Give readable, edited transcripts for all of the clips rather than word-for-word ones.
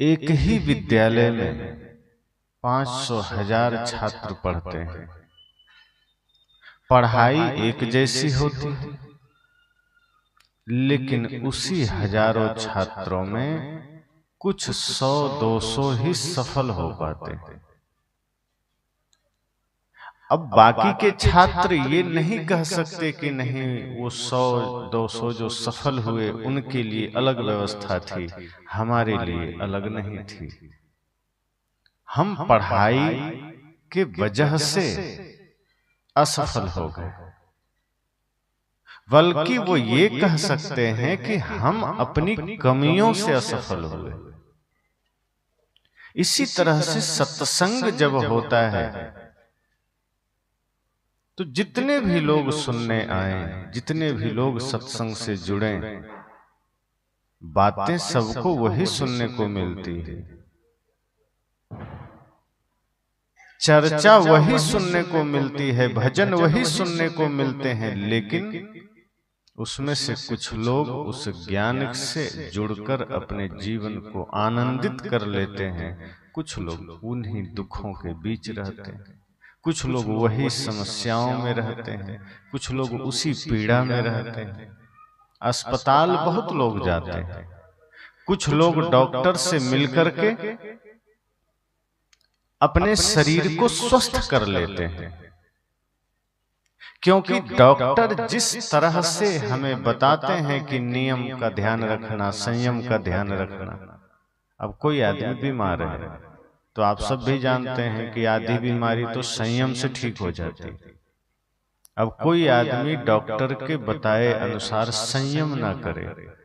एक ही विद्यालय में 500,000 छात्र पढ़ते हैं। पढ़ाई एक जैसी होती है, लेकिन उसी हजारों छात्रों में कुछ 100-200 ही सफल हो पाते हैं। अब बाकी के छात्र ये नहीं कह सकते कि नहीं, वो 100-200 जो सफल हुए उनके लिए अलग व्यवस्था थी, हमारे लिए अलग नहीं थी। हम पढ़ाई के वजह से असफल हो गए, बल्कि वो ये कह सकते हैं कि हम अपनी कमियों से असफल हुए। इसी तरह से सत्संग जब होता है तो जितने भी लोग सुनने आए, जितने भी लोग सत्संग से जुड़े, बातें सबको वही सुनने को मिलती है, चर्चा वही सुनने को मिलती है, भजन वही सुनने को मिलते हैं, लेकिन उसमें से कुछ लोग उस ज्ञान से जुड़कर अपने जीवन को आनंदित कर लेते हैं, कुछ लोग उन्हीं दुखों के बीच रहते हैं, कुछ लोग वही समस्याओं में रहते हैं, कुछ लोग उसी पीड़ा में रहते हैं। अस्पताल बहुत लोग जाते हैं, कुछ लोग डॉक्टर से मिलकर के अपने शरीर को स्वस्थ कर लेते हैं, क्योंकि डॉक्टर जिस तरह से हमें बताते हैं कि नियम का ध्यान रखना, संयम का ध्यान रखना। अब कोई आदमी बीमार है तो आप सब भी जानते हैं कि आधी बीमारी तो संयम से ठीक हो जाती है। अब कोई आदमी डॉक्टर के बताए अनुसार संयम ना करे,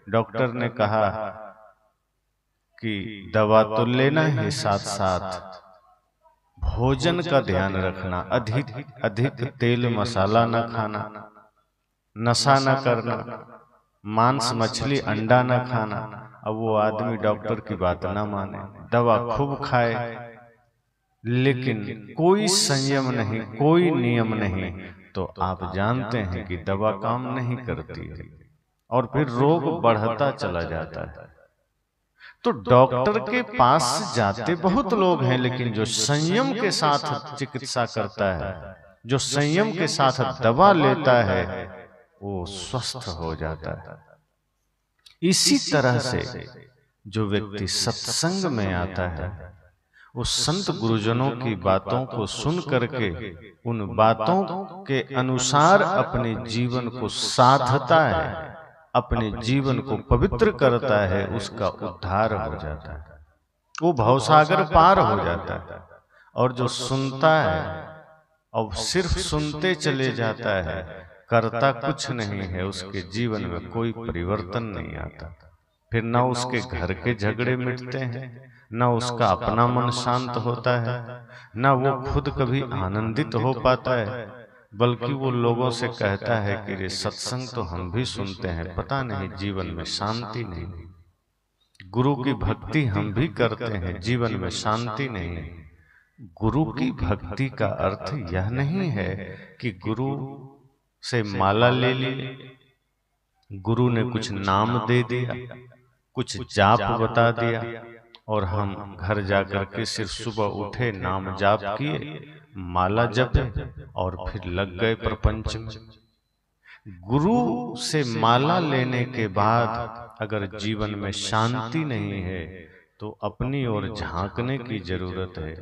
डॉक्टर ने कहा कि दवा तो लेना है, साथ साथ भोजन का ध्यान रखना, अधिक अधिक तेल मसाला न खाना, नशा न करना, मांस मछली अंडा न खाना। अब वो आदमी डॉक्टर की बात ना माने, दवा खूब खाए, लेकिन कोई संयम नहीं, कोई नियम नहीं, तो आप जानते हैं कि दवा काम नहीं करती है और फिर रोग बढ़ता चला जाता है। तो डॉक्टर के पास जाते बहुत लोग हैं, लेकिन जो संयम के साथ चिकित्सा करता है, जो संयम के साथ दवा लेता है, वो स्वस्थ हो जाता है। इसी तरह से जो व्यक्ति सत्संग में आता है, वो संत गुरुजनों की बातों को सुन करके उन बातों के अनुसार अपने जीवन को साधता है, अपने जीवन को पवित्र करता है, उसका उद्धार हो जाता है, वो भवसागर पार हो जाता है। और जो सुनता है और सिर्फ सुनते चले जाता है, करता कुछ नहीं है, उसके जीवन में कोई परिवर्तन नहीं आता। फिर ना उसके घर के झगड़े मिटते हैं, ना उसका अपना मन शांत होता है, ना वो खुद कभी आनंदित हो पाता है, बल्कि वो लोगों से कहता है कि रे सत्संग तो हम भी सुनते हैं, पता नहीं जीवन में शांति नहीं, गुरु की भक्ति हम भी करते हैं, जीवन में शांति नहीं। गुरु की भक्ति का अर्थ यह नहीं है कि गुरु से माला ले ली, गुरु ने कुछ नाम दे दिया, कुछ जाप बता दिया और हम घर जाकर के सिर्फ सुबह उठे, नाम जाप किए, माला जपे और फिर लग गए प्रपंच में। गुरु से माला लेने के बाद अगर जीवन में शांति नहीं है तो अपनी ओर झांकने की जरूरत है,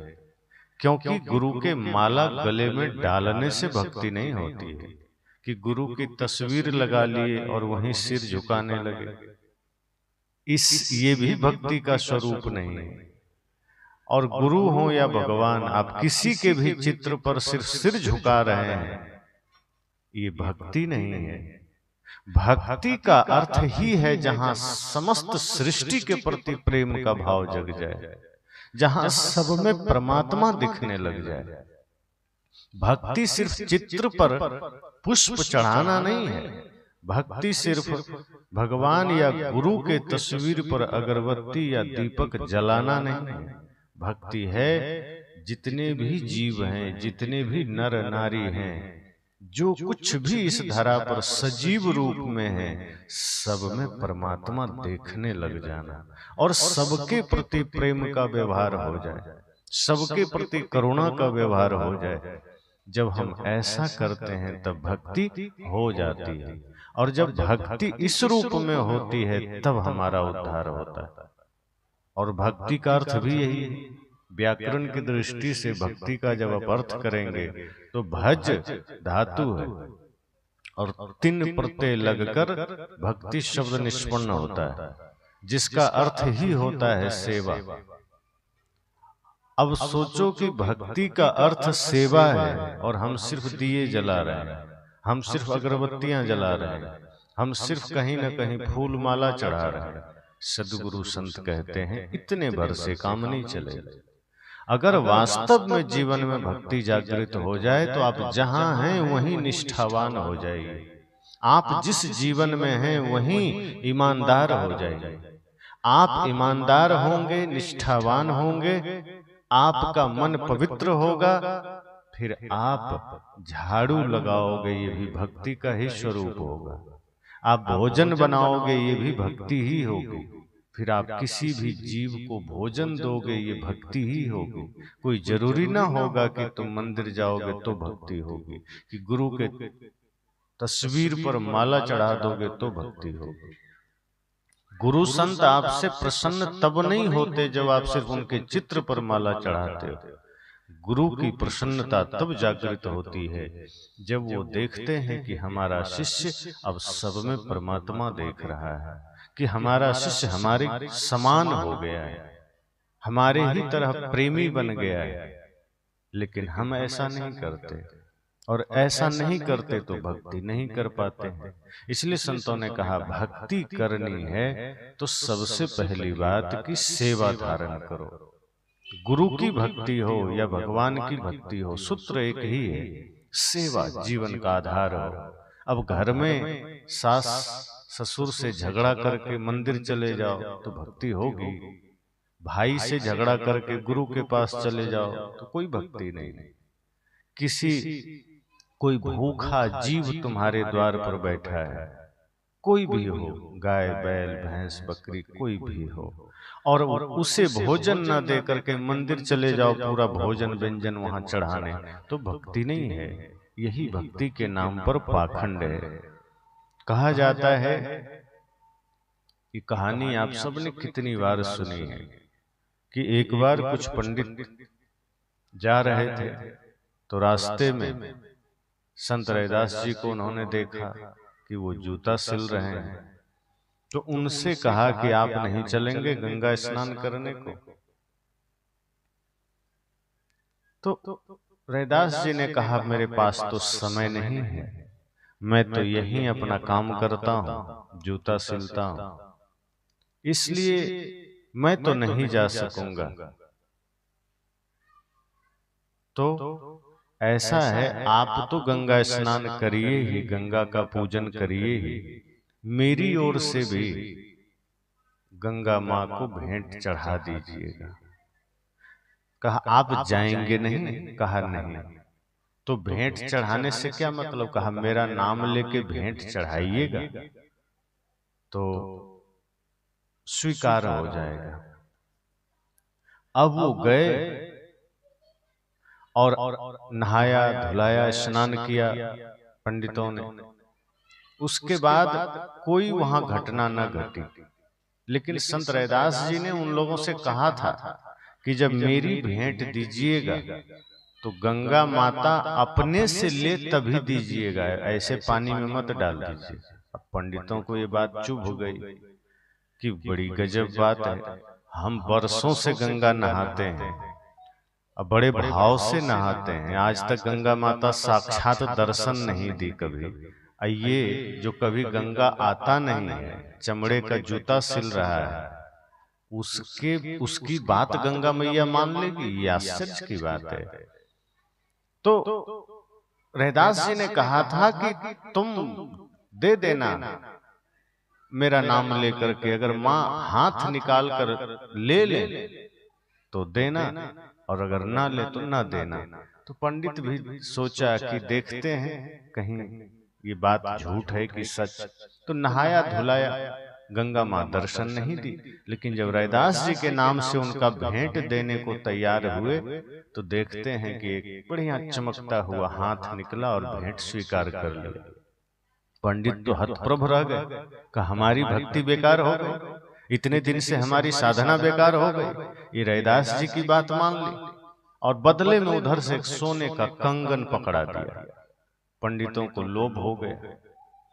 क्योंकि गुरु के माला गले में डालने से भक्ति नहीं होती है कि गुरु की तस्वीर लगा लिए और वहीं सिर झुकाने लगे। ये भी भक्ति का स्वरूप नहीं है। और गुरु हो या भगवान, आप किसी के भी चित्र पर सिर्फ सिर झुका रहे हैं, ये भक्ति नहीं है। भक्ति का अर्थ ही है जहां समस्त सृष्टि के प्रति प्रेम का भाव जग जाए, जहां सब में परमात्मा दिखने लग जाए। भक्ति सिर्फ चित्र पर पुष्प चढ़ाना नहीं है, भक्ति सिर्फ भगवान या गुरु के तस्वीर पर अगरबत्ती या दीपक जलाना नहीं है। भक्ति है जितने भी जीव हैं, जितने भी नर नारी हैं, जो कुछ भी इस धरा पर सजीव रूप में है, सब में परमात्मा देखने लग जाना और सबके प्रति प्रेम का व्यवहार हो जाए, सबके प्रति करुणा का व्यवहार हो जाए। जब हम ऐसा करते हैं तब भक्ति हो जाती है, और जब भक्ति इस रूप में होती है तब हमारा उद्धार होता है। और भक्ति का अर्थ भी यही है। व्याकरण की दृष्टि से भक्ति का जब आप अर्थ करेंगे तो भज धातु है और 3 प्रत्यय लगकर भक्ति शब्द निष्पन्न होता है, जिसका अर्थ ही होता है सेवा। अब सोचो कि भक्ति का अर्थ सेवा है और हम सिर्फ दिए जला रहे हैं, हम सिर्फ अगरबत्तियां जला रहे हैं, हम सिर्फ कहीं ना कहीं फूल माला चढ़ा रहे हैं। सद्गुरु संत कहते हैं इतने भर से काम नहीं चले। अगर वास्तव में जीवन में भक्ति जागृत हो जाए तो आप जहां हैं वहीं निष्ठावान हो जाइए, आप जिस जीवन में हैं वहीं ईमानदार हो जाइए। आप ईमानदार होंगे, निष्ठावान होंगे, आपका मन पवित्र होगा, फिर आप झाड़ू लगाओगे ये भी भक्ति का ही स्वरूप होगा, आप भोजन बनाओगे ये भी भक्ति ही होगी, फिर आप किसी भी जीव को भोजन दोगे ये भक्ति ही होगी। कोई जरूरी ना होगा कि तुम मंदिर जाओगे तो भक्ति होगी, कि गुरु के तस्वीर पर माला चढ़ा दोगे तो भक्ति होगी। गुरु संत आपसे प्रसन्न तब नहीं होते जब आप सिर्फ उनके चित्र पर माला चढ़ाते हो। गुरु की प्रसन्नता तब जागृत होती है जब वो देखते हैं कि हमारा शिष्य अब सब में परमात्मा देख रहा है, कि हमारा शिष्य हमारे समान हो गया है, हमारे ही तरह प्रेमी बन गया है। लेकिन हम ऐसा नहीं करते, और ऐसा नहीं करते तो भक्ति नहीं कर पाते हैं। इसलिए संतों ने कहा भक्ति करनी है तो सबसे पहली बात कि सेवा धारण करो। गुरु की भक्ति हो या भगवान की भक्ति हो, सूत्र एक ही है, सेवा जीवन का आधार हो। अब घर में सास ससुर से झगड़ा करके मंदिर चले जाओ तो भक्ति होगी, भाई से झगड़ा करके गुरु के पास चले जाओ तो कोई भक्ति नहीं। कोई भूखा जीव तुम्हारे द्वार पर बैठा है, कोई भी हो, गाय बैल भैंस बकरी कोई भी हो, और उसे भोजन न दे करके मंदिर चले जाओ पूरा भोजन व्यंजन वहां चढ़ाने, तो भक्ति नहीं है। यही भक्ति के नाम पर पाखंड है। कहा जाता है कि कहानी आप सबने कितनी बार सुनी है कि एक बार कुछ पंडित जा रहे थे तो रास्ते में संत रैदास जी को उन्होंने देखा कि वो जूता सिल रहे हैं, तो उनसे कहा कि आप नहीं चलेंगे गंगा स्नान करने को? तो रैदास जी ने कहा मेरे पास तो समय नहीं है, मैं तो यहीं अपना काम करता हूं, जूता सिलता हूं, इसलिए मैं तो नहीं जा सकूंगा। तो ऐसा है, आप तो गंगा स्नान करिए ही, गंगा का पूजन करिए ही, मेरी ओर से भी गंगा माँ को भेंट चढ़ा दीजिएगा। कहा आप जाएंगे नहीं? कहा नहीं। तो भेंट चढ़ाने से क्या मतलब? कहा मेरा नाम लेके भेंट चढ़ाइएगा तो स्वीकार हो जाएगा। अब वो गए और नहाया धुलाया स्नान किया पंडितों ने। उसके बाद कोई वहां घटना न घटी, लेकिन संत रैदास जी ने उन लोगों से कहा था कि जब मेरी भेंट दीजिएगा तो गंगा माता अपने से ले तभी दीजिएगा, ऐसे पानी में मत डाल दीजिए। अब पंडितों को ये बात चुभ हो गई कि बड़ी गजब बात है, हम बरसों से गंगा नहाते हैं, अब बड़े भाव से नहाते हैं, आज तक गंगा माता साक्षात दर्शन नहीं दी कभी। ये जो कभी गंगा आता नहीं है, चमड़े का जूता सिल रहा है, उसकी बात गंगा मैया मान लेगी? ये आश्चर्य की बात है। तो रैदास जी ने कहा था कि तुम दे देना मेरा नाम लेकर के, अगर माँ हाथ निकाल कर ले ले तो देना, और अगर ना ले तो ना देना। तो पंडित भी सोचा कि देखते हैं कहीं ये बात झूठ है कि सच। तो नहाया धुलाया, गंगा माँ दर्शन नहीं दी। लेकिन जब रैदास जी के नाम से उनका भेंट देने को तैयार हुए तो देखते हैं कि एक बढ़िया चमकता हुआ हाथ निकला और भेंट स्वीकार कर लिया। पंडित तो हतप्रभ रह गए, कि हमारी भक्ति बेकार हो गई, इतने दिन से हमारी साधना बेकार हो गई, ये रैदास जी की बात मान ली और बदले में उधर से एक सोने का कंगन पकड़ा दिया। पंडितों को लोभ हो गया,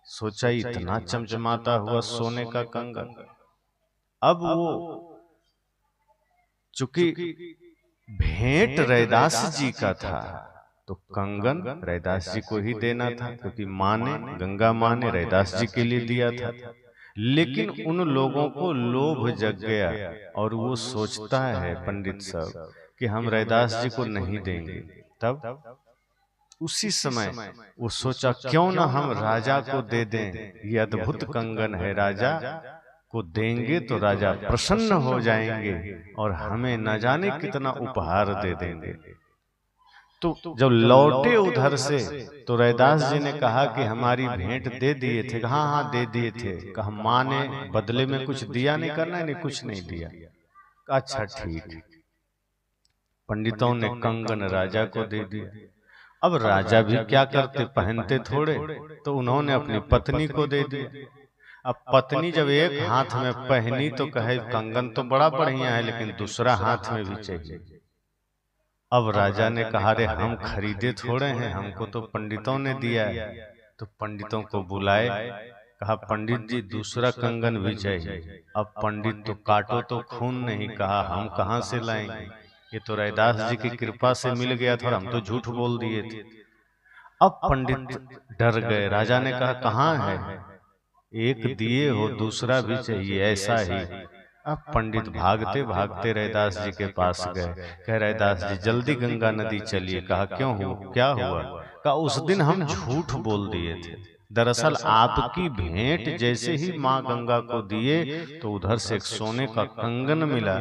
सोचा इतना चमचमाता हुआ सोने का कंगन। अब वो चूंकि भेंट रैदास जी का था तो कंगन रैदास जी को ही देना था, क्योंकि माँ ने, गंगा माँ ने रैदास जी के लिए दिया था। लेकिन उन लोगों को लोभ जग गया और वो सोचता है पंडित साहब कि हम रैदास जी को नहीं देंगे। तब उसी समय वो सोचा क्यों ना हम राजा को दे दें, ये अद्भुत कंगन है, राजा को देंगे तो राजा प्रसन्न हो जाएंगे और हमें न जाने कितना उपहार दे देंगे। तो जब लौटे उधर से तो रैदास जी ने कहा कि हमारी भेंट दे दिए थे। हाँ हाँ दे दिए थे। कहा माँ ने बदले में कुछ दिया नहीं, करना नहीं, कुछ नहीं दिया। अच्छा ठीक। पंडितों ने कंगन राजा को दे दिया। अब राजा भी क्या करते, पहनते थोड़े, तो उन्होंने अपनी पत्नी को दे दिया। अब पत्नी जब एक हाथ में पहनी तो कहे कंगन तो बड़ा बढ़िया है लेकिन दूसरा हाथ में भी चाहिए। अब राजा ने कहा रे हम खरीदे थोड़े हैं, हमको तो पंडितों ने दिया है। तो पंडितों को बुलाए, कहा पंडित जी दूसरा कंगन भी चाहिए। अब पंडित तो काटो तो खून नहीं, कहा हम कहाँ से लाएंगे, ये तो रैदास जी की कृपा से मिल गया था और हम तो झूठ बोल दिए थे। अब पंडित डर गए। राजा ने कहा कहाँ है, एक दिए हो दूसरा भी चाहिए, ऐसा ही। अब पंडित भागते भागते रैदास जी के पास गए। कह रैदास जी जल्दी गंगा नदी चलिए। कहा क्यों हुआ, क्या हुआ? कहा उस दिन हम झूठ बोल दिए थे। दरअसल आपकी भेंट जैसे ही माँ गंगा को दिए तो उधर से एक सोने का कंगन मिला।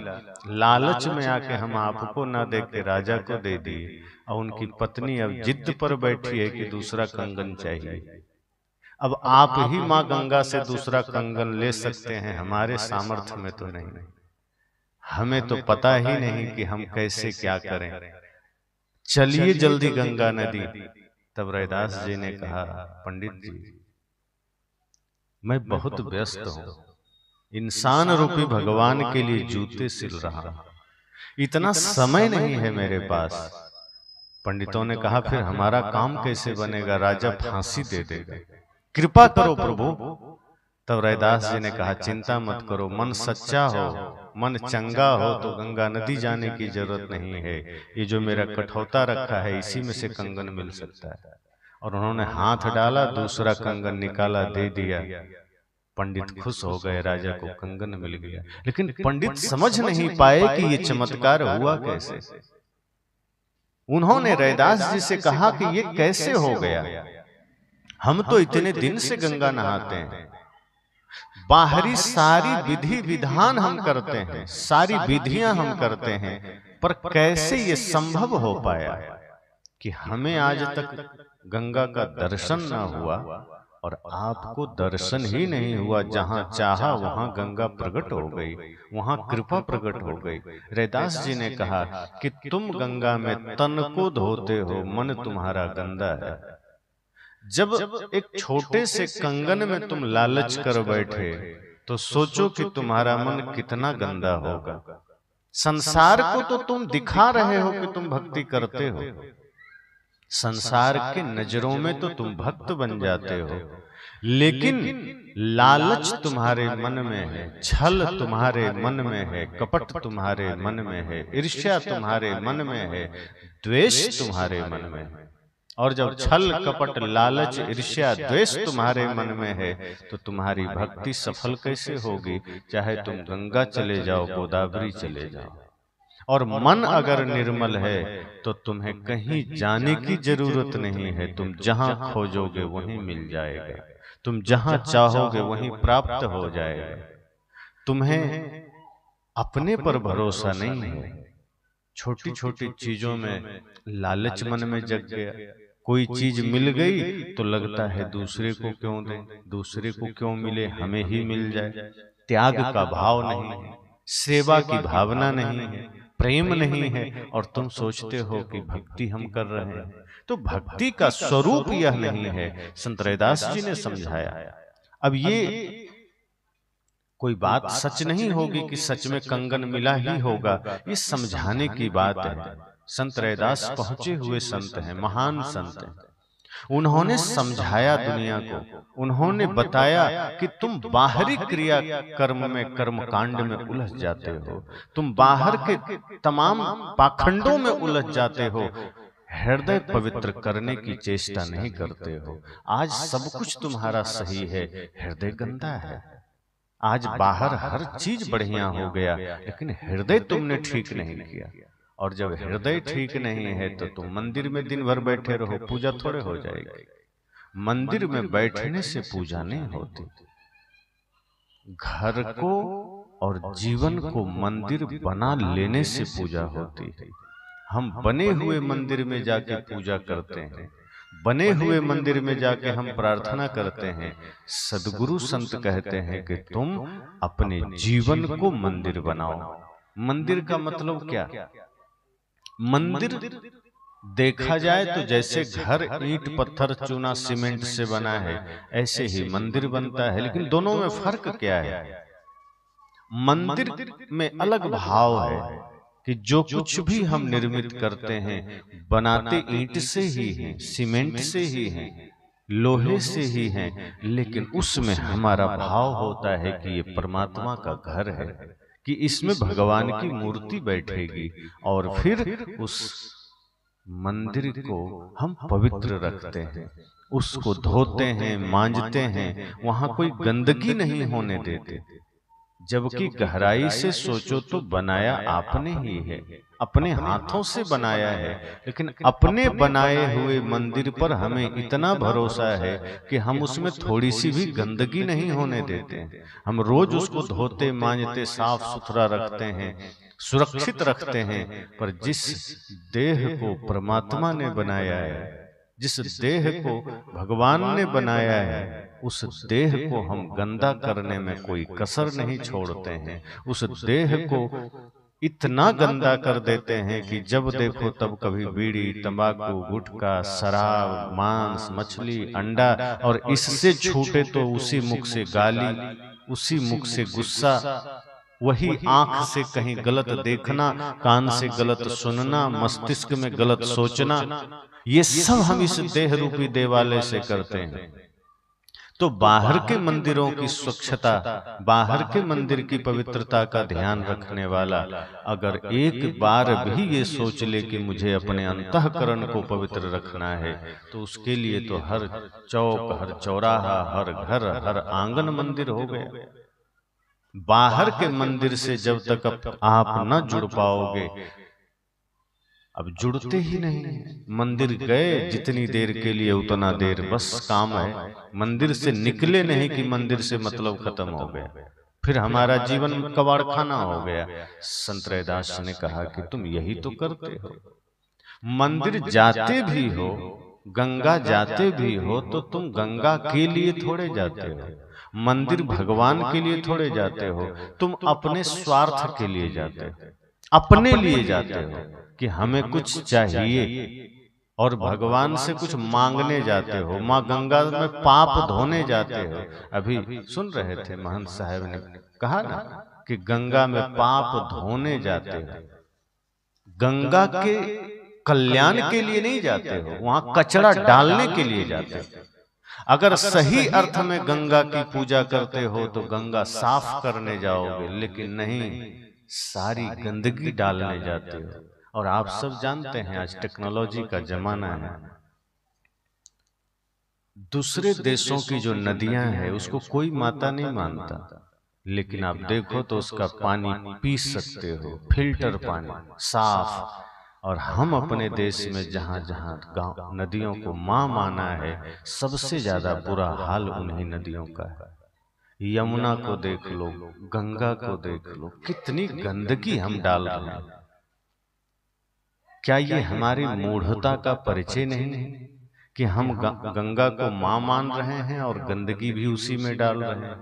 लालच में आके हम आपको ना दे के राजा को दे दिए और उनकी पत्नी अब जिद पर बैठी है कि दूसरा कंगन चाहिए। अब आप ही माँ गंगा से दूसरा कंगन ले सकते हैं, हमारे सामर्थ्य में तो नहीं, हमें तो पता ही नहीं कि हम कैसे क्या करें, चलिए जल्दी गंगा नदी। तब रैदास जी ने कहा पंडित जी मैं बहुत व्यस्त हूं, इंसान रूपी भगवान के लिए जूते सिल रहा हूं, इतना समय नहीं है मेरे पास। पंडितों ने कहा फिर हमारा काम कैसे बनेगा, राजा फांसी दे देगा, कृपा करो प्रभु। तब रैदास जी ने कहा चिंता मत करो, मन सच्चा हो, मन चंगा हो तो गंगा नदी जाने की जरूरत नहीं है, ये जो मेरा कठौता रखा है इसी में से कंगन मिल सकता है। और उन्होंने हाथ डाला, दूसरा कंगन निकाला, दे दिया। पंडित खुश हो गए, राजा को कंगन मिल गया। लेकिन पंडित समझ नहीं पाए कि ये चमत्कार हुआ कैसे। उन्होंने रैदास जी से कहा कि ये कैसे हो गया, हम तो इतने दिन से गंगा नहाते हैं, बाहरी सारी विधि विधान हम करते हैं, सारी विधियां हम करते हैं, पर कैसे ये संभव हो पाया कि हमें आज तक गंगा का दर्शन न हुआ और आपको दर्शन ही नहीं हुआ। जहां चाहा वहां गंगा प्रकट हो गई, वहां कृपा प्रकट हो गई। रैदास जी ने कहा कि तुम गंगा में तन को धोते हो, मन तुम्हारा गंदा है। जब एक छोटे से कंगन में तुम लालच कर बैठे तो सोचो कि तुम्हारा मन कितना गंदा होगा। संसार को तो तुम दिखा रहे हो कि तुम भक्ति करते हो, संसार के नजरों में तो तुम भक्त बन जाते हो, लेकिन लालच तुम्हारे मन में है, छल तुम्हारे मन में है, कपट तुम्हारे मन में है, ईर्ष्या तुम्हारे मन में है, द्वेष तुम्हारे मन में है। और जब छल कपट लालच ईर्ष्या द्वेष तुम्हारे मन में है तो तुम्हारी भक्ति सफल कैसे होगी, चाहे तुम गंगा चले जाओ, गोदावरी चले जाओ। और मन अगर निर्मल है तो तुम्हें कहीं जाने की जरूरत नहीं है, तुम जहां खोजोगे वहीं मिल जाएगा, तुम जहां चाहोगे वहीं प्राप्त हो जाएगा। तुम्हें अपने पर भरोसा नहीं है, छोटी छोटी चीजों में लालच मन में जग गया। कोई चीज मिल गई तो लगता है दूसरे को क्यों दें, दूसरे को क्यों मिले, हमें ही मिल जाए। त्याग का भाव नहीं है, सेवा की भावना नहीं है, प्रेम नहीं है, और तुम सोचते हो कि भक्ति हम कर रहे हैं। तो भक्ति का स्वरूप यह नहीं है, संत रैदास जी ने समझाया। अब ये कोई बात सच नहीं होगी कि सच में कंगन मिला ही होगा, ये समझाने की बात है। संत रैदास पहुंचे हुए संत हैं, महान संत हैं। उन्होंने समझाया दुनिया को, उन्होंने बताया कि तुम बाहरी क्रिया कर्म में, कर्म कांड में उलझ जाते हो, तुम बाहर के तमाम पाखंडों में उलझ जाते हो, हृदय पवित्र करने की चेष्टा नहीं करते हो। आज सब कुछ तुम्हारा सही है, हृदय गंदा है। आज बाहर हर चीज बढ़िया हो गया, लेकिन हृदय तुमने ठीक नहीं किया। और जब हृदय ठीक नहीं है तो तुम मंदिर में दिन भर बैठे रहो, पूजा थोड़े हो जाएगी। मंदिर में बैठने से पूजा नहीं होती। घर को और जीवन को मंदिर बना लेने से पूजा होती है। हम बने हुए मंदिर में जाके पूजा करते हैं, बने हुए मंदिर में जाके हम प्रार्थना करते हैं। सद्गुरु संत कहते हैं कि तुम अपने जीवन को मंदिर बनाओ। मंदिर का मतलब क्या? मंदिर देखा जाए तो जैसे घर ईंट पत्थर चूना सीमेंट से बना है, ऐसे ही मंदिर बनता है। लेकिन दोनों में फर्क क्या है? मंदिर में अलग भाव है कि जो कुछ भी हम निर्मित करते हैं, बनाते ईंट से ही हैं, सीमेंट से ही हैं, लोहे से ही हैं, लेकिन उसमें हमारा भाव होता है कि ये परमात्मा का घर है, कि इसमें भगवान की मूर्ति बैठेगी। और फिर उस मंदिर को हम पवित्र रखते हैं, उसको धोते हैं, मांजते हैं, वहां कोई गंदगी नहीं होने देते। जबकि गहराई से सोचो तो बनाया आपने ही है, अपने हाथों से बनाया है। लेकिन अपने बनाए हुए मंदिर पर हमें इतना भरोसा है कि हम उसमें थोड़ी सी भी गंदगी नहीं होने देते हैं। हम रोज उसको धोते, मांजते, साफ सुथरा रखते हैं, सुरक्षित रखते हैं। पर जिस देह को परमात्मा ने बनाया है, जिस देह को भगवान ने बनाया है, उस देह को हम गंदा करने में कोई कसर नहीं छोड़ते हैं। उस देह को इतना गंदा कर देते हैं कि जब देखो तब कभी बीड़ी, तंबाकू, गुटखा, शराब, मांस, मछली, अंडा, और इससे छूटे तो उसी मुख से गाली, उसी मुख से गुस्सा, वही आंख से कहीं गलत देखना, कान से गलत सुनना, मस्तिष्क में गलत सोचना, ये सब हम इस देह रूपी देवालय से करते हैं। तो बाहर के मंदिरों की स्वच्छता, बाहर के मंदिर की पवित्रता का ध्यान रखने वाला अगर एक बार भी ये सोच ले कि मुझे अपने अंतःकरण को पवित्र रखना है, तो उसके लिए तो हर चौक, हर चौराहा, हर घर, हर आंगन मंदिर हो गया। बाहर के मंदिर से जब तक आप न जुड़ पाओगे, अब जुड़ते ही नहीं। मंदिर गए जितनी देर के लिए उतना देर बस काम है, मंदिर से निकले नहीं कि मंदिर से मतलब खत्म हो गया, फिर हमारा जीवन कबाड़ खाना हो गया। संत रैदास ने कहा कि तुम यही तो करते हो। मंदिर जाते भी हो, गंगा जाते भी हो, तो तुम गंगा के लिए थोड़े जाते हो, मंदिर भगवान के लिए थोड़े जाते हो, तुम अपने स्वार्थ के लिए जाते हो, अपने लिए जाते हो कि हमें कुछ चाहिए, और भगवान से कुछ मांगने जाते हो। माँ गंगा में पाप धोने जाते हो। अभी सुन रहे थे महंत साहब ने कहा ना कि गंगा में पाप धोने जाते हो, गंगा के कल्याण के लिए नहीं जाते हो, वहां कचरा डालने के लिए जाते हो। अगर सही अर्थ में गंगा की पूजा करते हो तो गंगा साफ करने जाओगे, लेकिन नहीं, सारी गंदगी डालने जाते हो। और आप सब जानते हैं आज टेक्नोलॉजी का जमाना है, दूसरे देशों की जो नदियां हैं उसको कोई माता नहीं मानता, लेकिन आप देखो तो उसका पानी पी सकते हो, फिल्टर पानी, साफ। और हम अपने देश में जहां जहां गांव नदियों को मां माना है, सबसे ज्यादा बुरा हाल उन्हीं नदियों का है। यमुना को देख लो, गंगा को देख लो, कितनी गंदगी हम डाल रहे हैं। क्या ये हमारी मूढ़ता का परिचय नहीं है कि हम गंगा को मां मान रहे हैं और गंदगी भी उसी में डाल रहे हैं?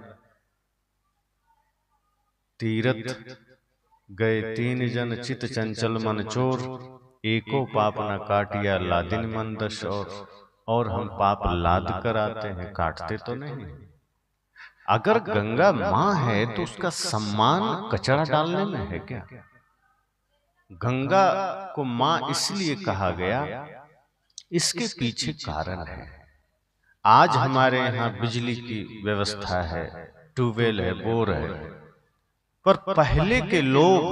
तीरथ गए 3 जन चित चंचल मन चोर, एको पाप न काटिया लादिन मन दशोर। और हम पाप लाद कर आते हैं, काटते तो नहीं। अगर गंगा मां है तो उसका सम्मान कचरा डालने में है क्या? गंगा को मां इसलिए कहा गया, इसके पीछे कारण है। आज हमारे यहाँ बिजली की व्यवस्था है, ट्यूबवेल है, बोर है, पर पहले के लोग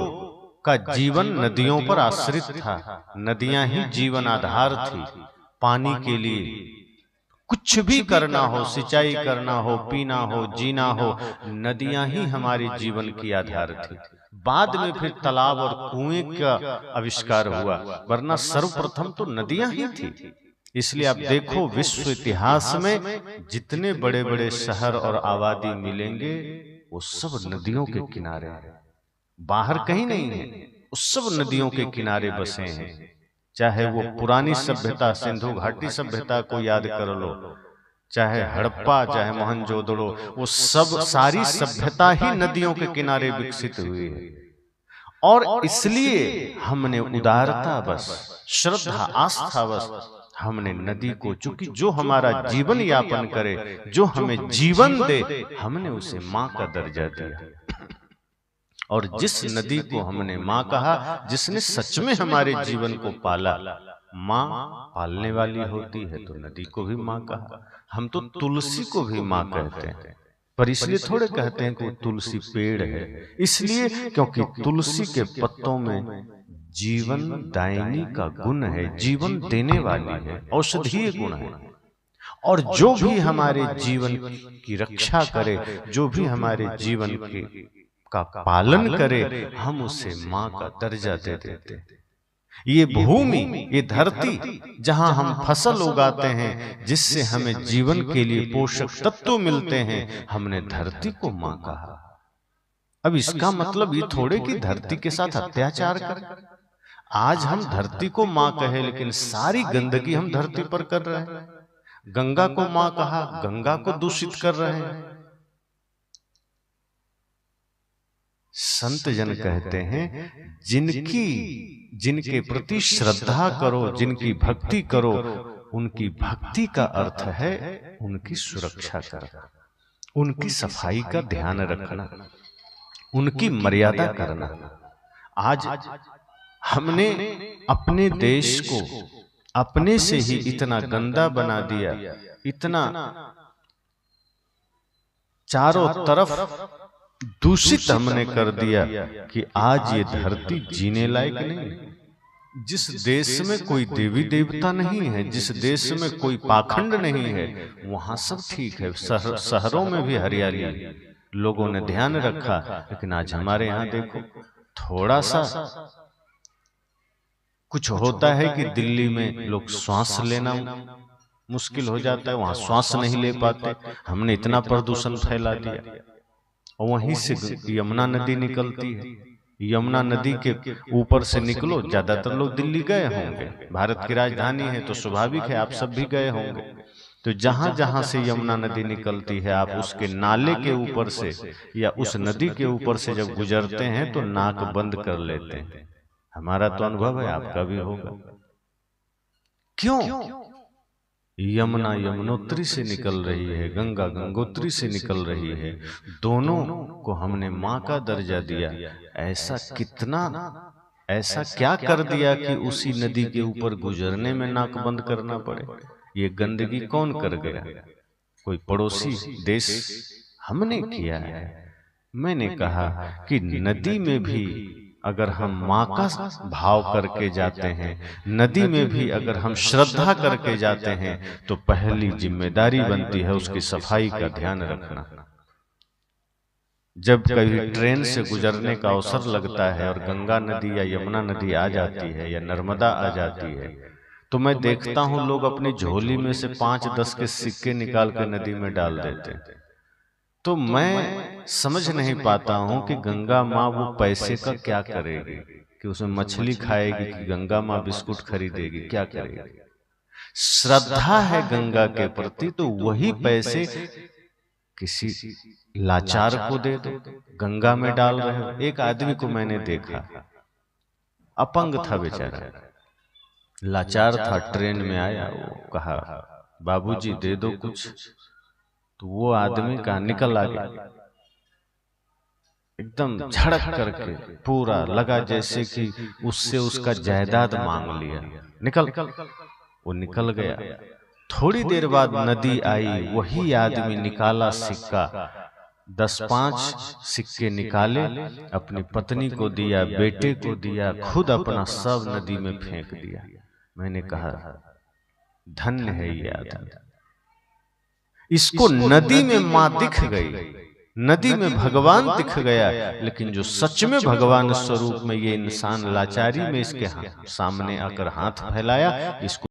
का जीवन नदियों पर आश्रित था। नदियां ही जीवन आधार थी। पानी के लिए कुछ भी करना हो, सिंचाई करना हो, पीना हो, जीना हो, नदियां ही हमारे जीवन की आधार थी। बाद में फिर तालाब और कुएं का आविष्कार हुआ, वरना सर्वप्रथम तो नदियां ही थी। इसलिए आप देखो, विश्व इतिहास में जितने बड़े बड़े शहर और आबादी मिलेंगे वो सब नदियों के किनारे हैं, बाहर कहीं नहीं है। वो सब नदियों के किनारे बसे हैं। चाहे वो पुरानी सभ्यता सिंधु घाटी सभ्यता को याद कर लो, चाहे हड़प्पा, चाहे मोहनजोदड़ो, वो सब सारी सभ्यता ही नदियों के किनारे विकसित हुई है। और इसलिए हमने उदारता बस, श्रद्धा आस्था बस, हमने नदी को, चूंकि जो हमारा जीवन यापन करे, जो हमें जीवन दे, हमने उसे मां का दर्जा दिया। और जिस नदी को हमने मां कहा, जिसने सच में हमारे जीवन को पाला, मां पालने वाली होती है, तो नदी को भी मां कहा। हम तो तुलसी को भी मां कहते हैं, पर इसलिए थोड़े कहते हैं कि वो तुलसी पेड़ है, इसलिए क्योंकि तुलसी के पत्तों में जीवन दायिनी का गुण है, जीवन देने वाली है, औषधीय गुण है। और जो भी हमारे जीवन की रक्षा करे, जो भी हमारे जीवन का पालन करे, हम उसे मां का दर्जा दे देते। ये भूमि, ये धरती जहां हम फसल उगाते हैं, जिससे हमें जीवन के लिए पोषक तत्व मिलते हैं, हमने धरती को मां कहा। अब इसका मतलब ये थोड़े कि धरती के साथ अत्याचार करें। आज हम धरती को मां कहे, लेकिन सारी गंदगी हम धरती पर कर रहे हैं। गंगा को मां कहा, गंगा को दूषित कर रहे हैं। संत जन कहते हैं, जिनके प्रति श्रद्धा करो, जिनकी भक्ति करो, उनकी भक्ति का अर्थ है उनकी सुरक्षा करना, उनकी सफाई का ध्यान रखना, उनकी मर्यादा करना। आज हमने अपने देश को अपने से ही इतना गंदा बना दिया, इतना चारों तरफ दूषित हमने कर दिया कि आज ये धरती जीने लायक नहीं। जिस देश में कोई देवी देवता नहीं है, जिस देश में कोई पाखंड नहीं है, वहां सब ठीक है, शहरों में भी हरियाली, लोगों ने ध्यान रखा। लेकिन आज हमारे यहाँ देखो, थोड़ा सा कुछ होता है कि दिल्ली में लोग श्वास लेना मुश्किल हो जाता है, वहां श्वास नहीं ले पाते। हमने इतना प्रदूषण फैला दिया। और वहीं से यमुना नदी निकलती है। यमुना नदी के ऊपर से निकलो, ज्यादातर लोग दिल्ली गए होंगे, भारत की राजधानी है, तो स्वाभाविक है आप सब भी गए होंगे। तो जहां जहां से यमुना नदी निकलती है, आप उसके नाले के ऊपर से या उस नदी के ऊपर से जब गुजरते हैं तो नाक बंद कर लेते हैं। हमारा तो अनुभव है, आपका भी होगा। क्यों? यमुना यमुनोत्री से निकल रही है, गंगा गंगोत्री से निकल रही है, दोनों को हमने मां का दर्जा दिया। ऐसा क्या कर दिया कि उसी नदी के ऊपर गुजरने में नाक बंद करना पड़े? ये गंदगी कौन कर गया? कोई पड़ोसी देश हमने किया है। मैंने कहा कि नदी में भी अगर हम मां का भाव करके जाते हैं, नदी में भी अगर हम श्रद्धा करके जाते हैं, तो पहली जिम्मेदारी बनती है उसकी सफाई का ध्यान रखना। जब कभी ट्रेन से गुजरने का अवसर लगता है और गंगा नदी या यमुना नदी आ जाती है या नर्मदा आ जाती है, तो मैं देखता हूं लोग अपनी झोली में से 5-10 के सिक्के निकाल कर नदी में डाल देते हैं। तो मैं समझ नहीं पाता हूं कि गंगा माँ वो पैसे का क्या करेगी, कि उसमें मछली खाएगी कि गंगा माँ बिस्कुट खरीदेगी, क्या करेगी। श्रद्धा है गंगा के प्रति तो वही पैसे किसी लाचार को दे दो, गंगा में डाल रहे हो। एक आदमी को मैंने देखा, अपंग था बेचारा, लाचार था, ट्रेन में आया, वो कहा बाबूजी दे दो कुछ, तो वो आदमी का निकल आ गया एकदम झड़क करके, पूरा लगा जैसे कि उससे उसका जायदाद मांग लिया, निकल। वो निकल गया। थोड़ी देर बाद नदी आई, वही आदमी निकाला सिक्का, 10-5 सिक्के निकाले, अपनी पत्नी को दिया, बेटे को दिया, खुद अपना सब नदी में फेंक दिया। मैंने कहा धन्य है ये आदमी, इसको नदी में मां दिख गई, नदी में भगवान दिख गया, लेकिन जो सच में भगवान स्वरूप में ये इंसान लाचारी में इसके सामने आकर हाथ फैलाया, इसको